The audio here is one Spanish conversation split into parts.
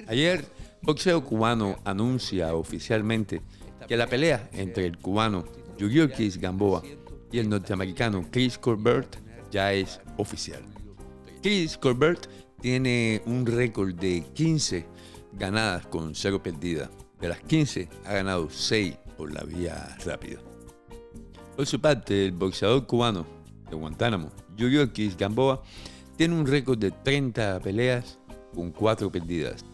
Ayer, Boxeo Cubano anuncia oficialmente que la pelea entre el cubano Yuriorkis Gamboa y el norteamericano Chris Colbert ya es oficial. Chris Colbert tiene un récord de 15 ganadas con 0 perdidas. De las 15 ha ganado 6 por la vía rápida. Por su parte, el boxeador cubano de Guantánamo, Yuriorkis Gamboa, tiene un récord de 30 peleas con 4 perdidas.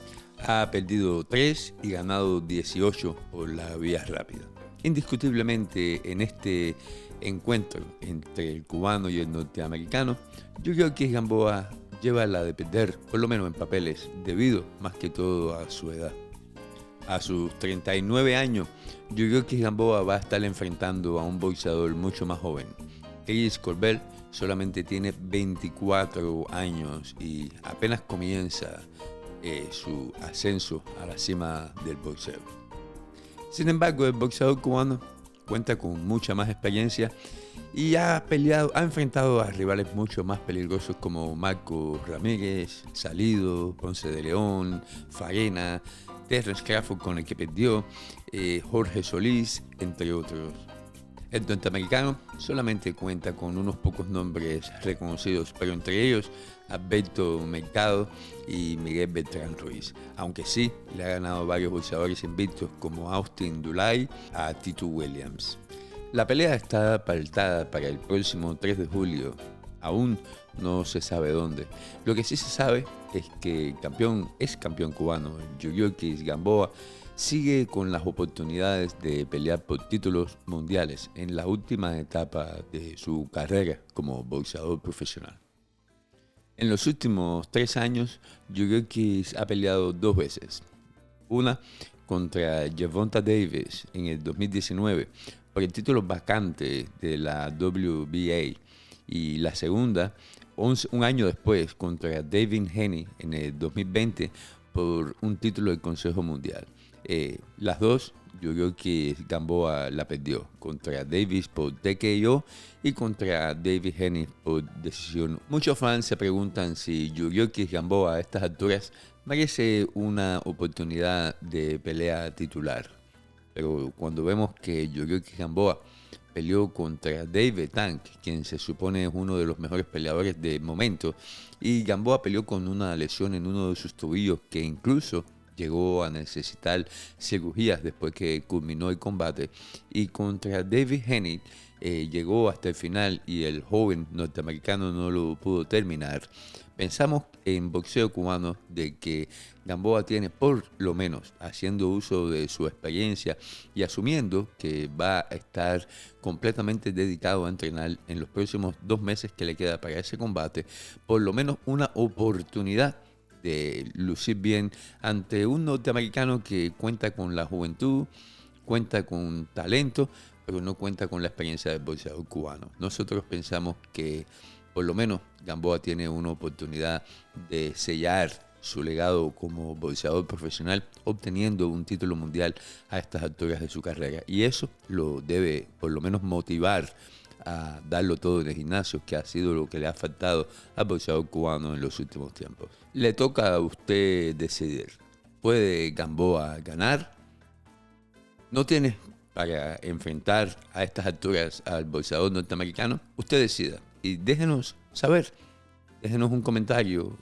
Ha perdido 3 y ganado 18 por la vía rápida. Indiscutiblemente, en este encuentro entre el cubano y el norteamericano, Yuriorkis Gamboa lleva la de perder, por lo menos en papeles, debido más que todo a su edad. A sus 39 años, Yuriorkis Gamboa va a estar enfrentando a un boxeador mucho más joven. Chris Colbert solamente tiene 24 años y apenas comienza su ascenso a la cima del boxeo. Sin embargo, el boxeador cubano cuenta con mucha más experiencia y ha enfrentado a rivales mucho más peligrosos como Marco Ramírez, Salido, Ponce de León, Farena, Terrence Crawford con el que perdió, Jorge Solís, entre otros. El norteamericano solamente cuenta con unos pocos nombres reconocidos, pero entre ellos Alberto Mercado y Miguel Beltrán Ruiz, aunque sí le ha ganado varios boxeadores invictos como Austin Dulay a Tito Williams. La pelea está pactada para el próximo 3 de julio, aún no se sabe dónde. Lo que sí se sabe es que el campeón cubano, Yuriorkis Gamboa, sigue con las oportunidades de pelear por títulos mundiales en la última etapa de su carrera como boxeador profesional. En los últimos 3 años, Yuriorkis ha peleado 2 veces. Una contra Gervonta Davis en el 2019 por el título vacante de la WBA y la segunda un año después contra Devin Haney en el 2020 por un título del Consejo Mundial. Las dos, Yuriorkis Gamboa la perdió contra Davis por TKO y contra Devin Haney por decisión. Muchos fans se preguntan si Yuriorkis Gamboa a estas alturas merece una oportunidad de pelea titular. Pero cuando vemos que Yuriorkis Gamboa peleó contra David Tank, quien se supone es uno de los mejores peleadores del momento, y Gamboa peleó con una lesión en uno de sus tobillos que incluso llegó a necesitar cirugías después que culminó el combate, y contra David Haney llegó hasta el final y el joven norteamericano no lo pudo terminar. Pensamos en boxeo cubano de que Gamboa tiene, por lo menos haciendo uso de su experiencia y asumiendo que va a estar completamente dedicado a entrenar en los próximos 2 meses que le queda para ese combate, por lo menos una oportunidad de lucir bien ante un norteamericano que cuenta con la juventud, cuenta con talento, pero no cuenta con la experiencia del boxeador cubano. Nosotros pensamos que por lo menos Gamboa tiene una oportunidad de sellar su legado como boxeador profesional obteniendo un título mundial a estas alturas de su carrera, y eso lo debe por lo menos motivar a darlo todo en el gimnasio, que ha sido lo que le ha faltado al boxeador cubano en los últimos tiempos. Le toca a usted decidir. ¿Puede Gamboa ganar? ¿No tiene para enfrentar a estas alturas al boxeador norteamericano? Usted decida y déjenos saber. Déjenos un comentario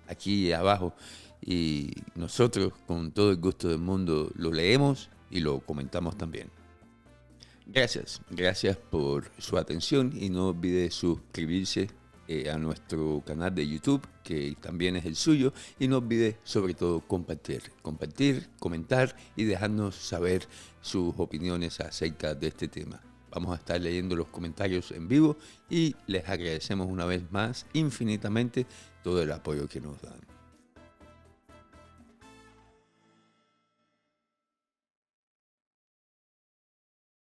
aquí abajo y nosotros con todo el gusto del mundo lo leemos y lo comentamos también. Gracias por su atención y no olvide suscribirse a nuestro canal de YouTube, que también es el suyo, y no olvide sobre todo compartir, comentar y dejarnos saber sus opiniones acerca de este tema. Vamos a estar leyendo los comentarios en vivo y les agradecemos una vez más infinitamente todo el apoyo que nos dan.